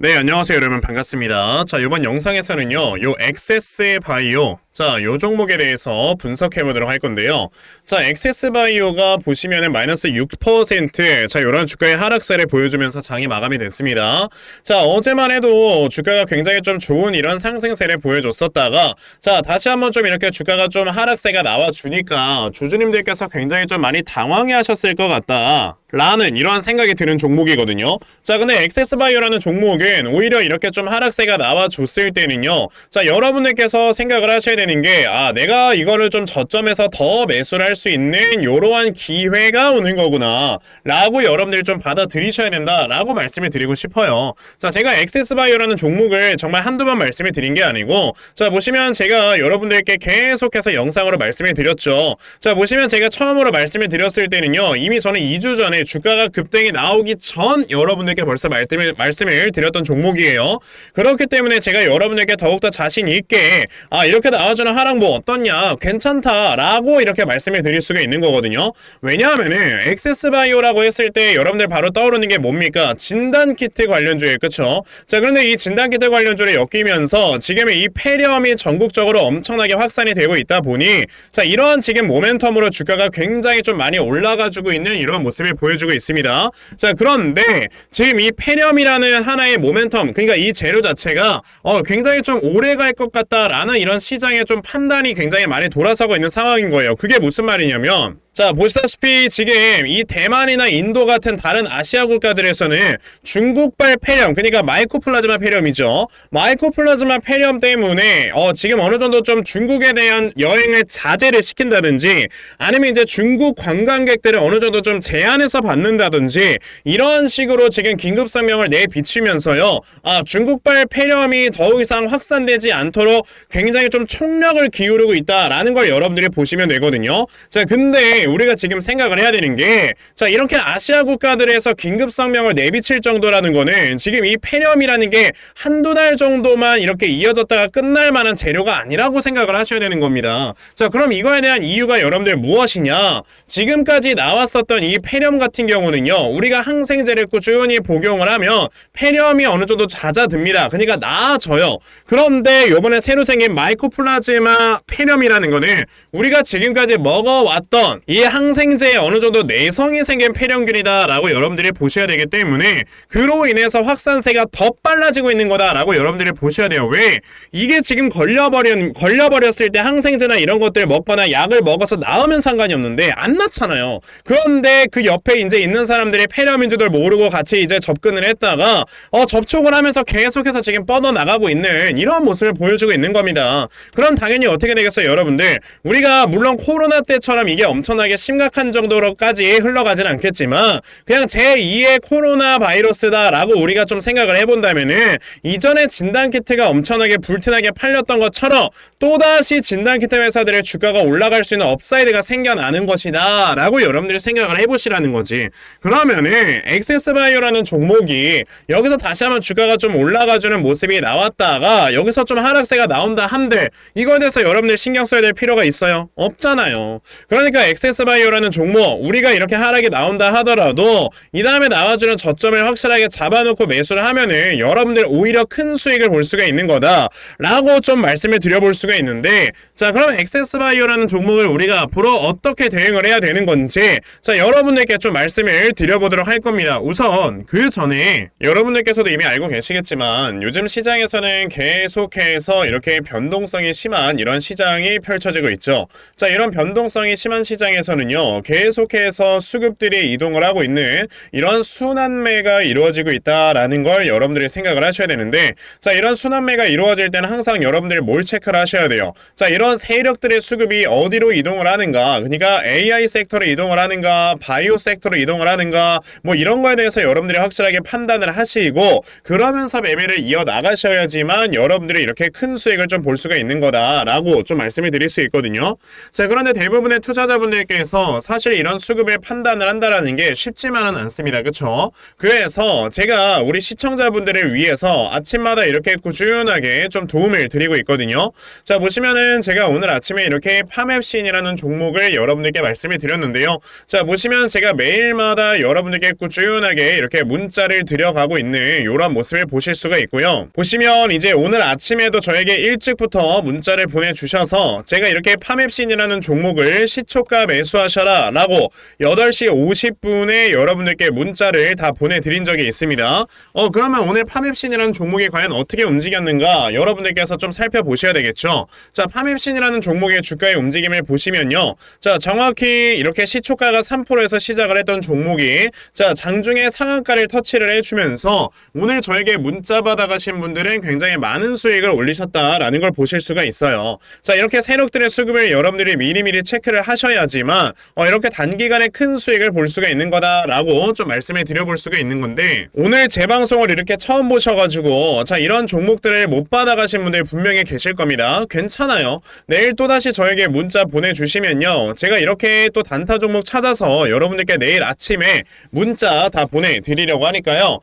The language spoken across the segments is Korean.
네, 안녕하세요 여러분, 반갑습니다. 자, 이번 영상에서는요 요 엑세스 바이오, 요 종목에 대해서 분석해 보도록 할 건데요. 자, 엑세스 바이오가 보시면은 마이너스 6%, 요런 주가의 하락세를 보여주면서 장이 마감이 됐습니다. 자, 어제만 해도 주가가 굉장히 좀 좋은 이런 상승세를 보여줬었다가, 자, 다시 한번 좀 이렇게 주가가 좀 하락세가 나와주니까 주주님들께서 굉장히 좀 많이 당황해 하셨을 것 같다 라는 이러한 생각이 드는 종목이거든요. 자, 근데 엑세스바이오라는 종목은 오히려 이렇게 좀 하락세가 나와줬을 때는요, 자, 여러분들께서 생각을 하셔야 되는 게, 내가 이거를 좀 저점에서 더 매수를 할 수 있는 이러한 기회가 오는 거구나 라고 여러분들이 좀 받아들이셔야 된다 라고 말씀을 드리고 싶어요. 자, 제가 엑세스바이오라는 종목을 정말 한두 번 말씀을 드린 게 아니고, 자, 보시면 제가 여러분들께 계속해서 영상으로 말씀을 드렸죠. 자, 보시면 제가 처음으로 말씀을 드렸을 때는요, 이미 저는 2주 전에 주가가 급등이 나오기 전 여러분들께 벌써 말씀을 드렸던 종목이에요. 그렇기 때문에 제가 여러분들께 더욱더 자신 있게 이렇게 나와주는 하락 뭐 어떻냐, 괜찮다라고 이렇게 말씀을 드릴 수가 있는 거거든요. 왜냐하면은 엑세스바이오라고 했을 때 여러분들 바로 떠오르는 게 뭡니까? 진단키트 관련주에, 그쵸? 자, 그런데 이 진단키트 관련주를 엮이면서 지금 이 폐렴이 전국적으로 엄청나게 확산이 되고 있다 보니, 자, 이러한 지금 모멘텀으로 주가가 굉장히 좀 많이 올라가지고 있는 이런 모습을 보여주고 있습니다. 자, 그런데 지금 이 폐렴이라는 하나의 모멘텀, 그러니까 이 재료 자체가 굉장히 좀 오래 갈 것 같다라는 이런 시장의 좀 판단이 굉장히 많이 돌아서고 있는 상황인 거예요. 그게 무슨 말이냐면, 자, 보시다시피 지금 이 대만이나 인도 같은 다른 아시아 국가들에서는 중국발 폐렴, 그러니까 마이코플라즈마 폐렴이죠. 마이코플라즈마 폐렴 때문에 지금 어느 정도 좀 중국에 대한 여행을 자제를 시킨다든지, 아니면 이제 중국 관광객들을 어느 정도 좀 제한해서 받는다든지, 이런 식으로 지금 긴급 성명을 내비치면서요, 중국발 폐렴이 더 이상 확산되지 않도록 굉장히 좀 총력을 기울이고 있다라는 걸 여러분들이 보시면 되거든요. 자, 근데 우리가 지금 생각을 해야 되는 게, 자, 이렇게 아시아 국가들에서 긴급 성명을 내비칠 정도라는 거는 지금 이 폐렴이라는 게 한두 달 정도만 이렇게 이어졌다가 끝날 만한 재료가 아니라고 생각을 하셔야 되는 겁니다. 자, 그럼 이거에 대한 이유가 여러분들 무엇이냐? 지금까지 나왔었던 이 폐렴 같은 경우는요, 우리가 항생제를 꾸준히 복용을 하면 폐렴이 어느 정도 잦아듭니다. 그러니까 나아져요. 그런데 요번에 새로 생긴 마이코플라즈마 폐렴이라는 거는 우리가 지금까지 먹어왔던 이 항생제에 어느 정도 내성이 생긴 폐렴균이다라고 여러분들이 보셔야 되기 때문에, 그로 인해서 확산세가 더 빨라지고 있는 거다라고 여러분들이 보셔야 돼요. 왜? 이게 지금 걸려버렸을 때 항생제나 이런 것들 먹거나 약을 먹어서 나으면 상관이 없는데 안 낫잖아요. 그런데 그 옆에 이제 있는 사람들이 폐렴인 줄도 모르고 같이 이제 접근을 했다가 접촉을 하면서 계속해서 지금 뻗어나가고 있는 이런 모습을 보여주고 있는 겁니다. 그럼 당연히 어떻게 되겠어요, 여러분들? 우리가 물론 코로나 때처럼 이게 엄청나게 심각한 정도로까지 흘러가진 않겠지만, 그냥 제2의 코로나 바이러스다라고 우리가 좀 생각을 해본다면은, 이전에 진단키트가 엄청나게 불티나게 팔렸던 것처럼 또다시 진단키트 회사들의 주가가 올라갈 수 있는 업사이드가 생겨나는 것이다 라고 여러분들이 생각을 해보시라는 거지. 그러면은 엑세스바이오라는 종목이 여기서 다시 한번 주가가 좀 올라가주는 모습이 나왔다가 여기서 좀 하락세가 나온다 한들, 이거에 대해서 여러분들 신경 써야 될 필요가 있어요? 없잖아요. 그러니까 엑세스바이오라는 종목, 우리가 이렇게 하락이 나온다 하더라도 이 다음에 나와주는 저점을 확실하게 잡아놓고 매수를 하면은 여러분들 오히려 큰 수익을 볼 수가 있는 거다 라고 좀 말씀을 드려볼 수가 있는데, 자, 그럼 엑세스바이오라는 종목을 우리가 앞으로 어떻게 대응을 해야 되는 건지, 자, 여러분들께 좀 말씀을 드려보도록 할 겁니다. 우선 그 전에 여러분들께서도 이미 알고 계시겠지만, 요즘 시장에서는 계속해서 이렇게 변동성이 심한 이런 시장이 펼쳐지고 있죠. 자, 이런 변동성이 심한 시장에서는요, 계속해서 수급들이 이동을 하고 있는 이런 순환매가 이루어지고 있다라는 걸 여러분들이 생각을 하셔야 되는데, 자, 이런 순환매가 이루어질 때는 항상 여러분들이 뭘 체크를 하셔야 돼요. 자, 이런 세력들의 수급이 어디로 이동을 하는가, 그러니까 AI 섹터로 이동을 하는가, 바이오 섹터로 이동을 하는가, 뭐 이런 거에 대해서 여러분들이 확실하게 판단을 하시고, 그러면서 매매를 이어나가셔야지만 여러분들이 이렇게 큰 수익을 좀 볼 수가 있는 거다라고 좀 말씀을 드릴 수 있거든요. 자, 그런데 대부분의 투자자분들께서 사실 이런 수급을 판단을 한다라는 게 쉽지만은 않습니다. 그쵸? 그래서 제가 우리 시청자분들을 위해서 아침마다 이렇게 꾸준하게 좀 도움을 드리고 있거든요. 자, 보시면은 제가 오늘 아침에 이렇게 파맵신이라는 종목을 여러분들께 말씀을 드렸는데요. 자, 보시면 제가 매일마다 여러분들께 꾸준하게 이렇게 문자를 드려가고 있는 이런 모습을 보실 수가 있고요. 보시면 이제 오늘 아침에도 저에게 일찍부터 문자를 보내주셔서 제가 이렇게 파맵신이라는 종목을 시초가 매수하셔라 라고 8시 50분에 여러분들께 문자를 다 보내드린 적이 있습니다. 그러면 오늘 파맵신이라는 종목이 과연 어떻게 움직였는가 여러분들께서 좀 살펴보셔야 되겠죠. 자, 파맵신이라는 종목의 주가의 움직임을 보시면요. 자, 정확히 이렇게 시초가가 3%에서 시작을 했던 종목이 자, 장중에 상한가를 터치를 해주면서 오늘 저에게 문자 받아가신 분들은 굉장히 많은 수익을 올리셨다라는 걸 보실 수가 있어요. 자, 이렇게 세력들의 수급을 여러분들이 미리미리 체크를 하셔야지만 이렇게 단기간에 큰 수익을 볼 수가 있는 거다라고 좀 말씀을 드려볼 수가 있는 건데, 오늘 제 방송을 이렇게 처음 보셔가지고 자, 이런 종목들을 못 받아가신 분들 분명히 계실 겁니다. 괜찮아요. 내일 또다시 저에게 문자 보내주시면요, 제가 이렇게 또 단타 종목 찾아서 여러분들께 내일 아침에 문자 다 보내드리려고 하니까요.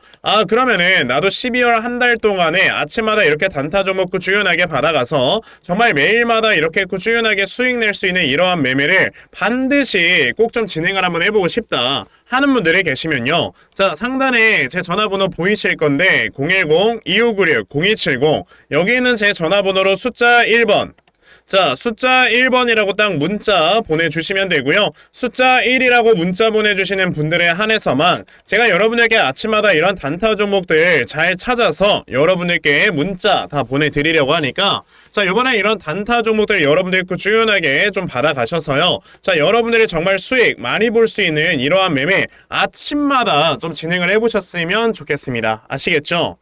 그러면은 나도 12월 한 달 동안에 아침마다 이렇게 단타 종목 꾸준하게 받아가서 정말 매일마다 이렇게 꾸준하게 수익 낼 수 있는 이러한 매매를 반드시 꼭 좀 진행을 한번 해보고 싶다 하는 분들이 계시면요, 자, 상단에 제 전화번호 보이실 건데 010-2596-0270 여기 있는 제 전화번호로 숫자 1번, 자, 숫자 1번이라고 딱 문자 보내주시면 되고요. 숫자 1이라고 문자 보내주시는 분들에 한해서만 제가 여러분에게 아침마다 이런 단타 종목들 잘 찾아서 여러분들께 문자 다 보내드리려고 하니까, 자, 이번에 이런 단타 종목들 여러분들 꾸준하게 좀 받아가셔서요, 자, 여러분들이 정말 수익 많이 볼 수 있는 이러한 매매 아침마다 좀 진행을 해보셨으면 좋겠습니다. 아시겠죠?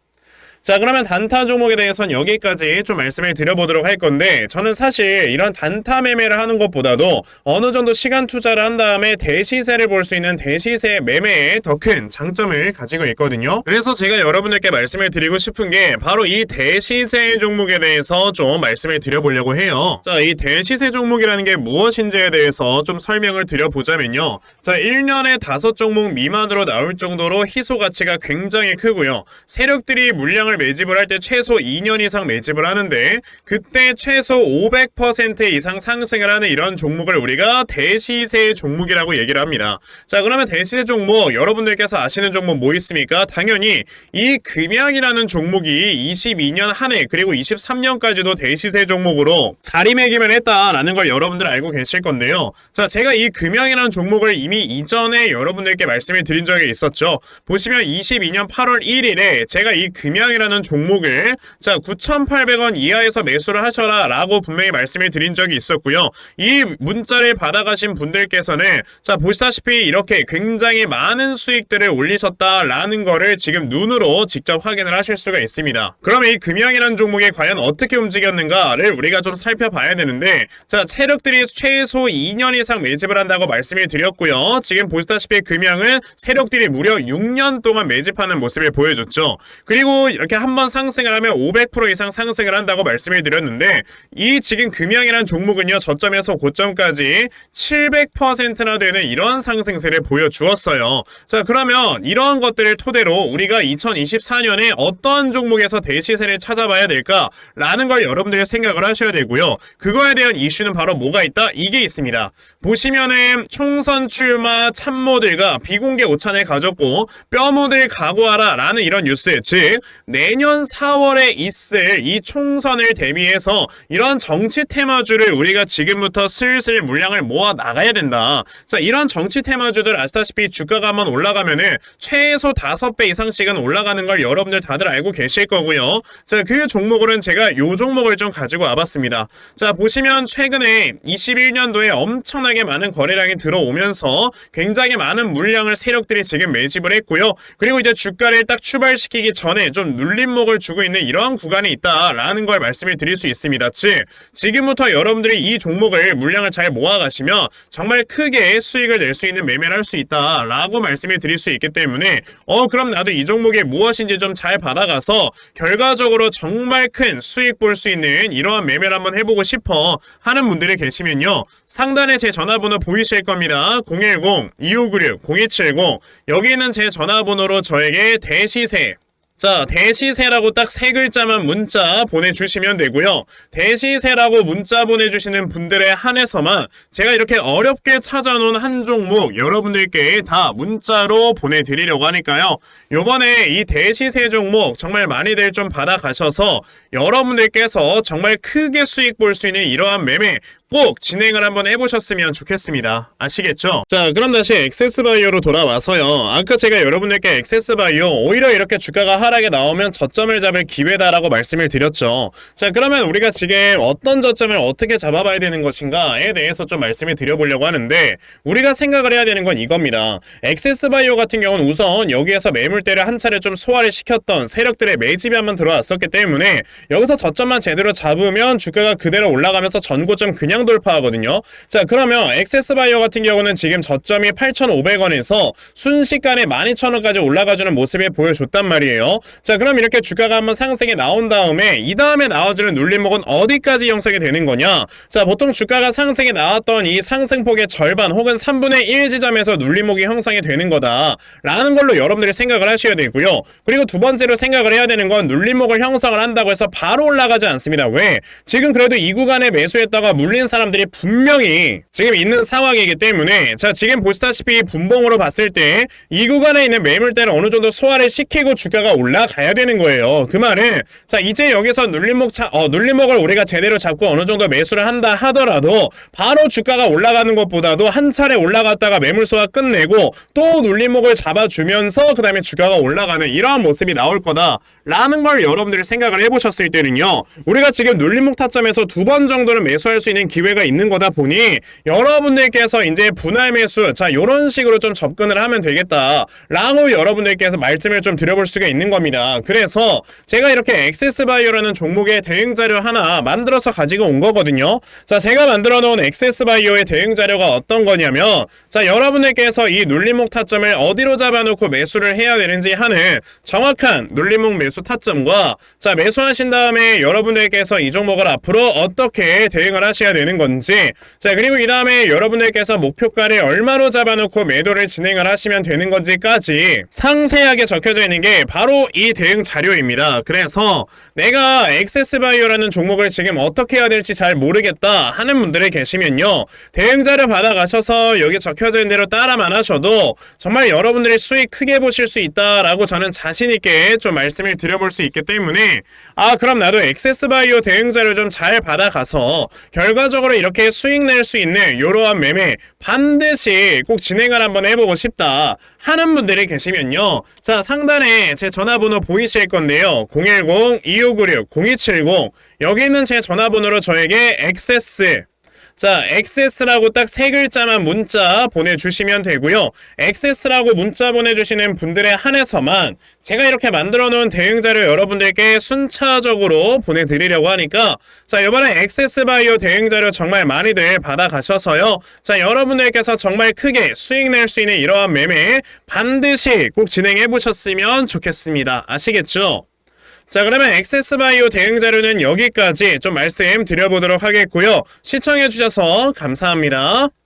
자, 그러면 단타 종목에 대해서는 여기까지 좀 말씀을 드려보도록 할 건데, 저는 사실 이런 단타 매매를 하는 것보다도 어느 정도 시간 투자를 한 다음에 대시세를 볼 수 있는 대시세 매매에 더 큰 장점을 가지고 있거든요. 그래서 제가 여러분들께 말씀을 드리고 싶은 게 바로 이 대시세 종목에 대해서 좀 말씀을 드려보려고 해요. 자, 이 대시세 종목이라는 게 무엇인지에 대해서 좀 설명을 드려보자면요, 자, 1년에 5종목 미만으로 나올 정도로 희소 가치가 굉장히 크고요. 세력들이 물량을 매집을 할 때 최소 2년 이상 매집을 하는데, 그때 최소 500% 이상 상승을 하는 이런 종목을 우리가 대시세 종목이라고 얘기를 합니다. 자, 그러면 대시세 종목 여러분들께서 아시는 종목 뭐 있습니까? 당연히 이 금양이라는 종목이 22년 한 해 그리고 23년까지도 대시세 종목으로 자리매김을 했다라는 걸 여러분들 알고 계실 건데요. 자, 제가 이 금양이라는 종목을 이미 이전에 여러분들께 말씀을 드린 적이 있었죠. 보시면 22년 8월 1일에 제가 이 금양이라는 종목을 자, 9,800원 이하에서 매수를 하셔라 라고 분명히 말씀을 드린 적이 있었고요. 이 문자를 받아가신 분들께서는 자, 보시다시피 이렇게 굉장히 많은 수익들을 올리셨다라는 거를 지금 눈으로 직접 확인을 하실 수가 있습니다. 그러면 이 금양이라는 종목이 과연 어떻게 움직였는가를 우리가 좀 살펴봐야 되는데, 자, 세력들이 최소 2년 이상 매집을 한다고 말씀을 드렸고요. 지금 보시다시피 금양은 세력들이 무려 6년 동안 매집하는 모습을 보여줬죠. 그리고 이렇게 한번 상승을 하면 500% 이상 상승을 한다고 말씀을 드렸는데, 이 지금 금양이라는 종목은요, 저점에서 고점까지 700%나 되는 이런 상승세를 보여주었어요. 자, 그러면 이러한 것들을 토대로 우리가 2024년에 어떠한 종목에서 대시세를 찾아봐야 될까라는 걸 여러분들이 생각을 하셔야 되고요. 그거에 대한 이슈는 바로 뭐가 있다? 이게 있습니다. 보시면은 총선 출마 참모들과 비공개 오찬을 가졌고 뼈묻을 각오하라 라는 이런 뉴스, 즉 내년 4월에 있을 이 총선을 대비해서 이런 정치 테마주를 우리가 지금부터 슬슬 물량을 모아 나가야 된다. 자, 이런 정치 테마주들 아시다시피 주가가 한번 올라가면은 최소 5배 이상씩은 올라가는 걸 여러분들 다들 알고 계실 거고요. 자, 그 종목으로는 제가 요 종목을 좀 가지고 와봤습니다. 자, 보시면 최근에 21년도에 엄청나게 많은 거래량이 들어오면서 굉장히 많은 물량을 세력들이 지금 매집을 했고요. 그리고 이제 주가를 딱 출발시키기 전에 좀 눌림목을 주고 있는 이러한 구간이 있다라는 걸 말씀을 드릴 수 있습니다. 즉, 지금부터 여러분들이 이 종목을 물량을 잘 모아가시면 정말 크게 수익을 낼 수 있는 매매를 할 수 있다라고 말씀을 드릴 수 있기 때문에 그럼 나도 이 종목이 무엇인지 좀 잘 받아가서 결과적으로 정말 큰 수익 볼 수 있는 이러한 매매를 한번 해보고 싶어 하는 분들이 계시면요, 상단에 제 전화번호 보이실 겁니다. 010-2596-0270 여기 있는 제 전화번호로 저에게 대시세 자, 대시세라고 딱 세 글자만 문자 보내주시면 되고요. 대시세라고 문자 보내주시는 분들에 한해서만 제가 이렇게 어렵게 찾아놓은 한 종목 여러분들께 다 문자로 보내드리려고 하니까요. 요번에 이 대시세 종목 정말 많이들 좀 받아가셔서 여러분들께서 정말 크게 수익 볼 수 있는 이러한 매매 꼭 진행을 한번 해보셨으면 좋겠습니다. 아시겠죠? 자, 그럼 다시 액세스바이오로 돌아와서요. 아까 제가 여러분들께 액세스바이오 오히려 이렇게 주가가 하락에 나오면 저점을 잡을 기회다라고 말씀을 드렸죠. 자, 그러면 우리가 지금 어떤 저점을 어떻게 잡아봐야 되는 것인가에 대해서 좀 말씀을 드려보려고 하는데, 우리가 생각을 해야 되는 건 이겁니다. 액세스바이오 같은 경우는 우선 여기에서 매물대를 한 차례 좀 소화를 시켰던 세력들의 매집이 한번 들어왔었기 때문에 여기서 저점만 제대로 잡으면 주가가 그대로 올라가면서 전고점 그냥 돌파하거든요. 자, 그러면 액세스바이오 같은 경우는 지금 저점이 8,500원에서 순식간에 12,000원까지 올라가주는 모습을 보여줬단 말이에요. 자, 그럼 이렇게 주가가 한번 상승에 나온 다음에 이 다음에 나와주는 눌림목은 어디까지 형성이 되는 거냐? 자, 보통 주가가 상승에 나왔던 이 상승폭의 절반 혹은 3분의 1 지점에서 눌림목이 형성이 되는 거다 라는 걸로 여러분들이 생각을 하셔야 되고요. 그리고 두 번째로 생각을 해야 되는 건 눌림목을 형성을 한다고 해서 바로 올라가지 않습니다. 왜? 지금 그래도 이 구간에 매수했다가 물린 사람들이 분명히 지금 있는 상황이기 때문에, 자, 지금 보시다시피 분봉으로 봤을 때 이 구간에 있는 매물대를 어느 정도 소화를 시키고 주가가 올라가야 되는 거예요. 그 말은, 자, 이제 여기서 눌림목을 우리가 제대로 잡고 어느 정도 매수를 한다 하더라도 바로 주가가 올라가는 것보다도 한 차례 올라갔다가 매물 소화 끝내고 또 눌림목을 잡아주면서 그 다음에 주가가 올라가는 이러한 모습이 나올 거다 라는 걸 여러분들이 생각을 해보셨을 때는요, 우리가 지금 눌림목 타점에서 두 번 정도는 매수할 수 있는 기회가 있는 거다 보니 여러분들께서 이제 분할 매수, 자, 요런 식으로 좀 접근을 하면 되겠다 라고 여러분들께서 말씀을 좀 드려볼 수가 있는 겁니다. 그래서 제가 이렇게 액세스바이오라는 종목의 대응 자료 하나 만들어서 가지고 온 거거든요. 자, 제가 만들어 놓은 액세스바이오의 대응 자료가 어떤 거냐면, 자, 여러분들께서 이 눌림목 타점을 어디로 잡아놓고 매수를 해야 되는지 하는 정확한 눌림목 매수 타점과, 자, 매수하신 다음에 여러분들께서 이 종목을 앞으로 어떻게 대응을 하셔야 되는 건지, 자, 그리고 이 다음에 여러분들께서 목표가를 얼마로 잡아놓고 매도를 진행을 하시면 되는 건지까지 상세하게 적혀져 있는 게 바로 이 대응 자료입니다. 그래서 내가 액세스바이오라는 종목을 지금 어떻게 해야 될지 잘 모르겠다 하는 분들이 계시면요, 대응 자료 받아가셔서 여기 적혀져 있는 대로 따라만 하셔도 정말 여러분들이 수익 크게 보실 수 있다라고 저는 자신있게 좀 말씀을 드려볼 수 있기 때문에, 그럼 나도 액세스바이오 대응 자료 좀 잘 받아가서 결과적으로 이렇게 수익 낼 수 있는 이러한 매매 반드시 꼭 진행을 한번 해보고 싶다 하는 분들이 계시면요, 자, 상단에 제 전화번호 보이실 건데요, 010-2596-0270 여기 있는 제 전화번호로 저에게 액세스라고 딱 세 글자만 문자 보내주시면 되고요. 액세스라고 문자 보내주시는 분들에 한해서만 제가 이렇게 만들어 놓은 대응 자료 여러분들께 순차적으로 보내드리려고 하니까, 자, 이번에 액세스바이오 대응 자료 정말 많이들 받아가셔서요, 자, 여러분들께서 정말 크게 수익 낼 수 있는 이러한 매매 반드시 꼭 진행해 보셨으면 좋겠습니다. 아시겠죠? 자, 그러면 액세스바이오 대응 자료는 여기까지 좀 말씀 드려보도록 하겠고요. 시청해주셔서 감사합니다.